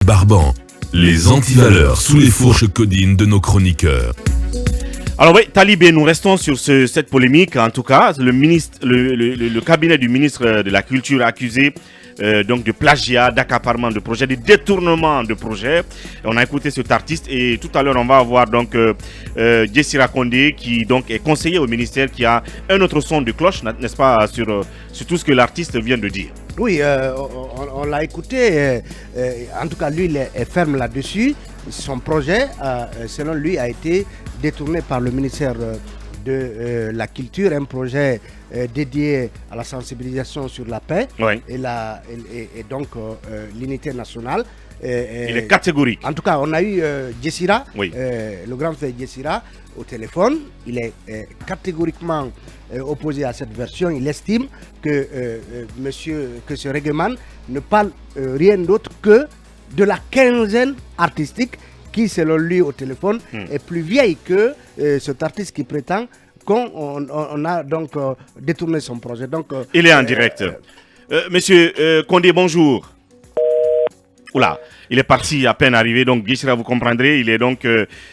Barban, les antivaleurs sous les fourches codines de nos chroniqueurs. Alors oui, Talibé, nous restons sur cette polémique. En tout cas, le cabinet du ministre de la Culture a accusé donc de plagiat, d'accaparement de projets, de détournement de projets. On a écouté cet artiste et tout à l'heure on va avoir donc Jessira Kondé qui donc est conseiller au ministère, qui a un autre son de cloche, n'est-ce pas, sur tout ce que l'artiste vient de dire. Oui, on l'a écouté. En tout cas, lui, il est ferme là-dessus. Son projet, selon lui, a été détourné par le ministère de la Culture, un projet dédié à la sensibilisation sur la paix et donc l'unité nationale. Il est catégorique. En tout cas, on a eu Jessira, le grand frère Jessira, au téléphone. Il est catégoriquement opposé à cette version. Il estime que ce règlement ne parle rien d'autre que de la quinzaine artistique qui, selon lui au téléphone, est plus vieille que cet artiste qui prétend qu'on a donc détourné son projet. Donc, il est en direct. Monsieur Kondé, bonjour. Oula, il est parti à peine arrivé, donc Jessira, vous comprendrez, il est donc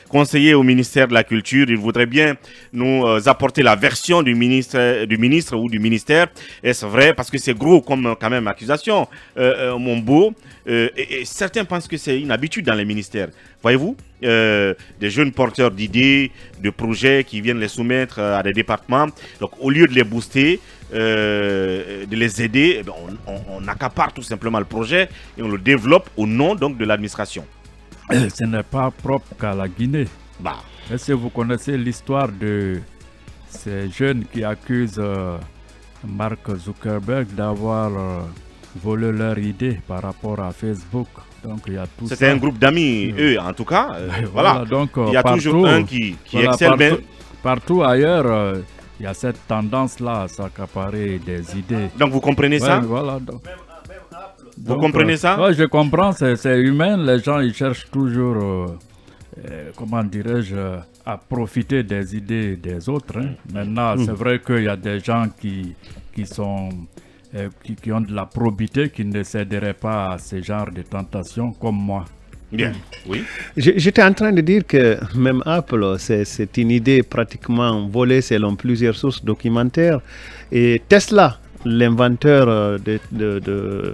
conseiller au ministère de la Culture. Il voudrait bien nous apporter la version du ministre ou du ministère. Est-ce vrai? Parce que c'est gros comme quand même accusation, mon beau. Et certains pensent que c'est une habitude dans les ministères. Voyez-vous, des jeunes porteurs d'idées, de projets qui viennent les soumettre à des départements. Donc au lieu de les booster, de les aider, on accapare tout simplement le projet et on le développe au nom donc de l'administration. Ce n'est pas propre qu'à la Guinée. Est-ce que vous connaissez l'histoire de ces jeunes qui accusent Mark Zuckerberg d'avoir volé leur idée par rapport à Facebook? Donc il y a tout. C'était un groupe d'amis, eux en tout cas. Voilà. Donc, il y a toujours un qui excelle bien. Partout ailleurs, il y a cette tendance-là à s'accaparer des idées. Donc vous comprenez ça? Voilà. Vous comprenez ça? Oui, je comprends, c'est humain. Les gens, ils cherchent toujours, comment dirais-je, à profiter des idées des autres. Maintenant, c'est vrai qu'il y a des gens qui ont de la probité, qui ne céderaient pas à ce genre de tentations, comme moi. Bien, oui. J'étais en train de dire que même Apple, c'est une idée pratiquement volée selon plusieurs sources documentaires. Et Tesla, l'inventeur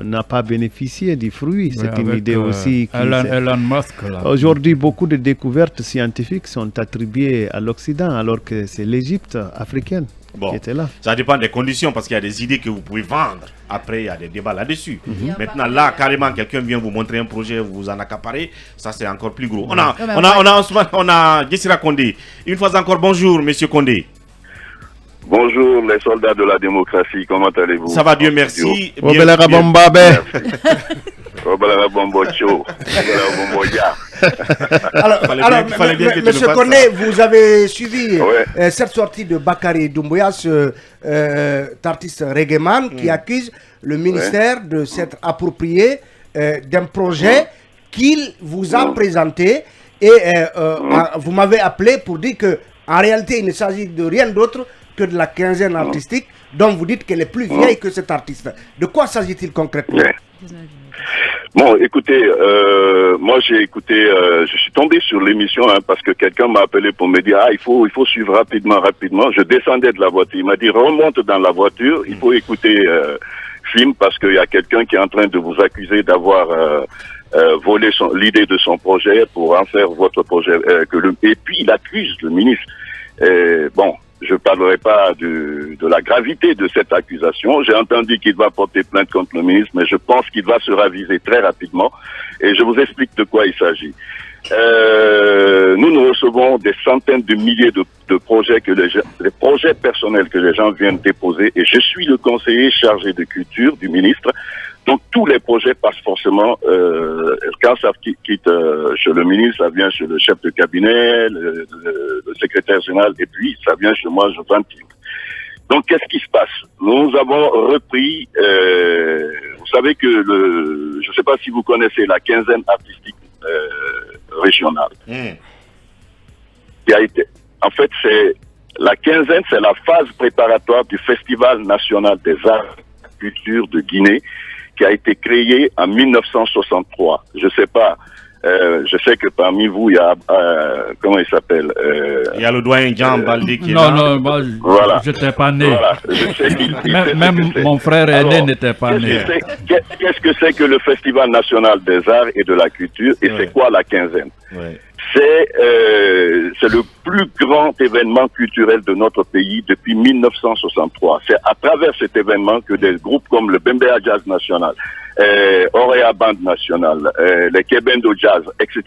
n'a pas bénéficié du fruit. C'est une idée aussi. Elon Musk. Aujourd'hui, beaucoup de découvertes scientifiques sont attribuées à l'Occident, alors que c'est l'Égypte africaine qui était là. Ça dépend des conditions, parce qu'il y a des idées que vous pouvez vendre. Après, il y a des débats là-dessus. Maintenant, là, carrément, quelqu'un vient vous montrer un projet, vous en accaparez. Ça, c'est encore plus gros. On a Jessira Kondé. Une fois encore, bonjour, monsieur Kondé. Bonjour les soldats de la démocratie, comment allez-vous? Ça va, Dieu merci. Alors, monsieur Kondé, vous avez suivi cette sortie de Bakary Doumbouya, cet artiste reggaeman qui accuse le ministère de s'être approprié d'un projet qu'il vous a présenté et vous m'avez appelé pour dire que en réalité il ne s'agit de rien d'autre que de la quinzaine artistique dont vous dites qu'elle est plus vieille que cet artiste. De quoi s'agit-il concrètement? Bon, écoutez, moi j'ai écouté, je suis tombé sur l'émission parce que quelqu'un m'a appelé pour me dire il faut suivre rapidement. Je descendais de la voiture, il m'a dit remonte dans la voiture, il faut écouter film parce qu'il y a quelqu'un qui est en train de vous accuser d'avoir volé l'idée de son projet pour en faire votre projet. Et puis il accuse le ministre. Bon. Je ne parlerai pas de la gravité de cette accusation. J'ai entendu qu'il va porter plainte contre le ministre, mais je pense qu'il va se raviser très rapidement. Et je vous explique de quoi il s'agit. Nous recevons des centaines de milliers de projets les projets personnels que les gens viennent déposer. Et je suis le conseiller chargé de culture du ministre. Donc tous les projets passent forcément, quand ça quitte chez le ministre, ça vient chez le chef de cabinet, le secrétaire général, et puis ça vient chez moi, je ventile. Donc qu'est-ce qui se passe? Nous avons repris, vous savez que je ne sais pas si vous connaissez la quinzaine artistique régionale. Qui a été, en fait, la quinzaine, c'est la phase préparatoire du Festival national des arts et culture de Guinée, qui a été créé en 1963. Je sais pas. Je sais que parmi vous, il y a comment il s'appelle il y a le doyen Jean Baldi qui est non, là. non, moi, je n'étais pas né. Voilà, je sais Même mon frère aîné n'était pas né. Qu'est-ce que c'est que le Festival national des arts et de la culture et c'est quoi la quinzaine? C'est le plus grand événement culturel de notre pays depuis 1963. C'est à travers cet événement que des groupes comme le Bembea Jazz National, Orea Band National, les Kebendo Jazz, etc.,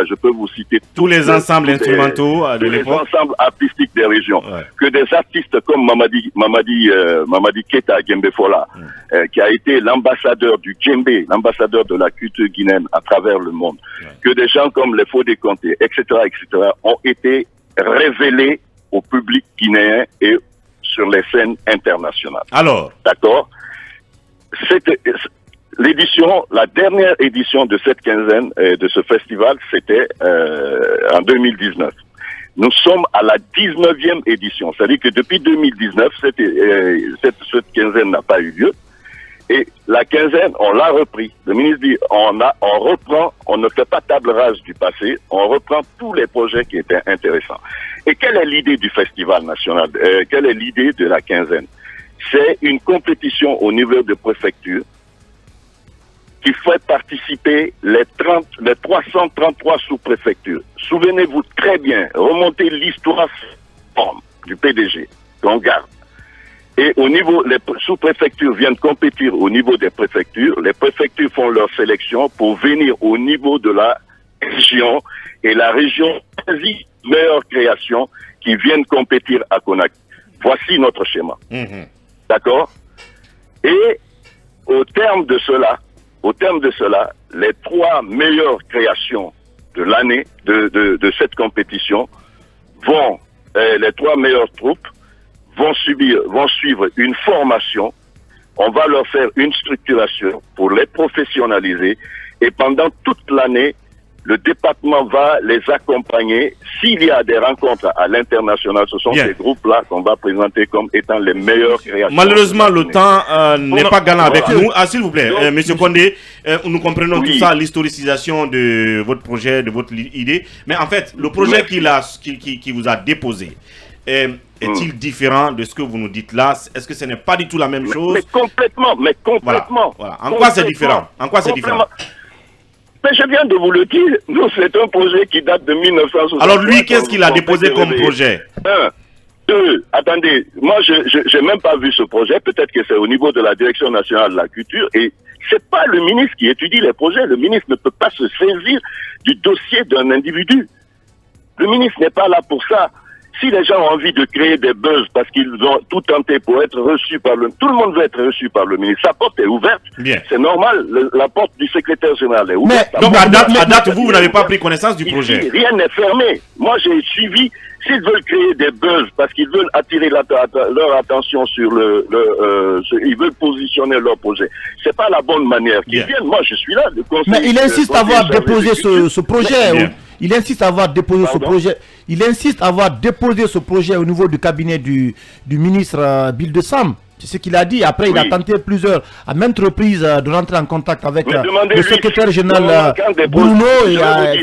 je peux vous citer tous les ensembles instrumentaux de l'époque, les ensembles artistiques des régions, que des artistes comme Mamadi Keita Djembe Fola, qui a été l'ambassadeur du djembé, l'ambassadeur de la culture guinéenne à travers le monde, que des gens comme les Fodé Conté, etc., ont été révélés au public guinéen et sur les scènes internationales. Alors, d'accord. La dernière édition de cette quinzaine, de ce festival, c'était en 2019. Nous sommes à la 19e édition. C'est-à-dire que depuis 2019, cette quinzaine n'a pas eu lieu. Et la quinzaine, on l'a repris. Le ministre dit, on reprend, on ne fait pas table rase du passé, on reprend tous les projets qui étaient intéressants. Et quelle est l'idée du festival national? Quelle est l'idée de la quinzaine? C'est une compétition au niveau de préfecture qui fait participer les 333 sous-préfectures. Souvenez-vous très bien, remontez l'histoire du PDG qu'on garde. Et au niveau, les sous-préfectures viennent compétir au niveau des préfectures. Les préfectures font leur sélection pour venir au niveau de la région. Et la région choisit meilleure création qui viennent compétir à Conakry. Voici notre schéma. D'accord? Et au terme de cela, les 3 meilleures créations de l'année de cette compétition les 3 meilleures troupes vont suivre une formation. On va leur faire une structuration pour les professionnaliser et pendant toute l'année, le département va les accompagner. S'il y a des rencontres à l'international, ce sont ces groupes-là qu'on va présenter comme étant les meilleures créations. Malheureusement, le temps n'est pas gagnant avec nous. Ah, s'il vous plaît, Monsieur Condé, nous comprenons tout ça, l'historicisation de votre projet, de votre idée. Mais en fait, le projet qui vous a déposé, est-il différent de ce que vous nous dites là? Est-ce que ce n'est pas du tout la même chose? Mais complètement. Voilà. En quoi c'est différent? Mais je viens de vous le dire, nous c'est un projet qui date de 1960. Alors lui, qu'est-ce qu'il a déposé comme projet? 1, 2, attendez, moi je n'ai même pas vu ce projet, peut-être que c'est au niveau de la Direction nationale de la culture, et c'est pas le ministre qui étudie les projets, le ministre ne peut pas se saisir du dossier d'un individu. Le ministre n'est pas là pour ça. Si les gens ont envie de créer des buzz parce qu'ils ont tout tenté pour être reçus par tout le monde veut être reçu par le ministre. Sa porte est ouverte. C'est normal. La porte du secrétaire général est ouverte. Donc à date, vous n'avez pas pris connaissance du projet. Ici, rien n'est fermé. Moi, j'ai suivi. S'ils veulent créer des buzz parce qu'ils veulent attirer leur attention sur ils veulent positionner leur projet. C'est pas la bonne manière. Qu'ils viennent. Moi, je suis là. Mais il insiste à avoir déposé ce projet. Il insiste à avoir déposé ce projet. Il insiste à avoir déposé ce projet au niveau du cabinet du ministre Bill de Sam. C'est ce qu'il a dit. Après, il a tenté à maintes reprises de rentrer en contact avec le secrétaire général Bruno.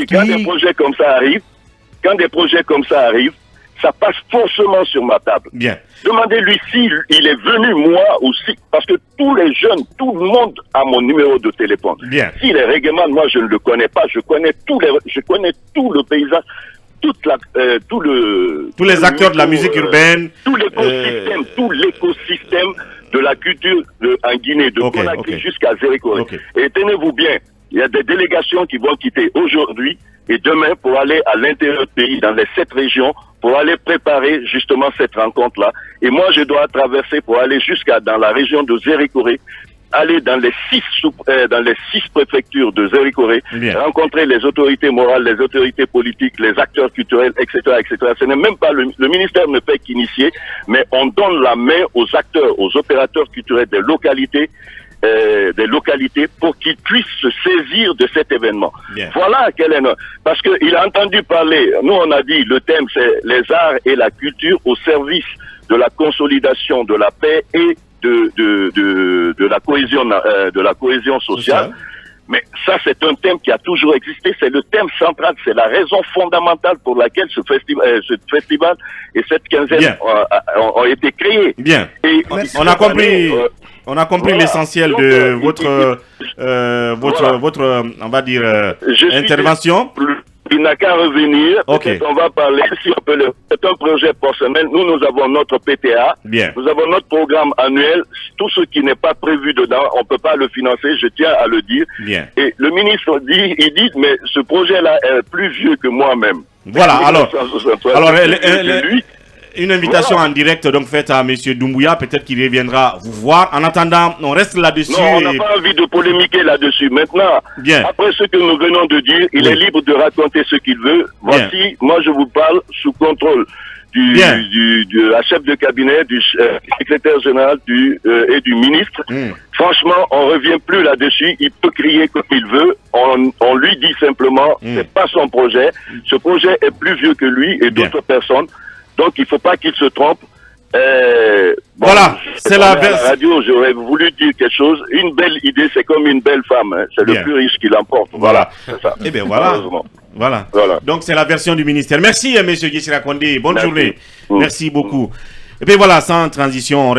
Quand des projets comme ça arrivent, ça passe forcément sur ma table. Demandez-lui s'il est venu, moi aussi, parce que tous les jeunes, tout le monde a mon numéro de téléphone. S'il est règlement, moi je ne le connais pas, je connais tout le paysage, tous les acteurs de la musique urbaine, tout l'écosystème de la culture en Guinée, de Conakry jusqu'à Zérékoré. Et tenez-vous bien, il y a des délégations qui vont quitter aujourd'hui et demain pour aller à l'intérieur du pays, dans les 7 régions, pour aller préparer justement cette rencontre-là. Et moi, je dois traverser pour aller dans la région de Zérékoré, aller dans les 6 préfectures de Zérékoré, rencontrer les autorités morales, les autorités politiques, les acteurs culturels, etc., etc. Ce n'est même pas le ministère ne fait qu'initier, mais on donne la main aux acteurs, aux opérateurs culturels des localités pour qu'ils puissent se saisir de cet événement. Voilà quel est notre... Parce qu'il a entendu parler, nous on a dit, le thème c'est les arts et la culture au service de la consolidation de la paix et de la cohésion sociale. Mais ça, c'est un thème qui a toujours existé. C'est le thème central. C'est la raison fondamentale pour laquelle ce festival et cette quinzaine ont été créés. Bien. Et on a compris. On a compris l'essentiel de votre, on va dire, intervention. Il n'a qu'à revenir. Peut-être on va parler, si on peut c'est un projet personnel. Nous avons notre PTA. Bien. Nous avons notre programme annuel. Tout ce qui n'est pas prévu dedans, on ne peut pas le financer. Je tiens à le dire. Bien. Et le ministre dit, mais ce projet-là est plus vieux que moi-même. Voilà, alors une invitation en direct donc faite à M. Doumbouya, peut-être qu'il reviendra vous voir. En attendant, on reste là-dessus. Non, on n'a pas envie de polémiquer là-dessus. Maintenant, après ce que nous venons de dire, il est libre de raconter ce qu'il veut. Voici, moi je vous parle sous contrôle de la chef de cabinet, du secrétaire général et du ministre. Franchement, on revient plus là-dessus. Il peut crier comme il veut. On lui dit simplement, c'est pas son projet. Ce projet est plus vieux que lui et d'autres personnes. Donc, il ne faut pas qu'il se trompe. Voilà, c'est la radio, j'aurais voulu dire quelque chose. Une belle idée, c'est comme une belle femme. Hein. C'est le plus riche qui l'emporte. Voilà, c'est ça. Eh bien, voilà. Donc, c'est la version du ministère. Merci, M. Guichira Condé. Bonne journée. Merci beaucoup. Et bien, voilà, sans transition,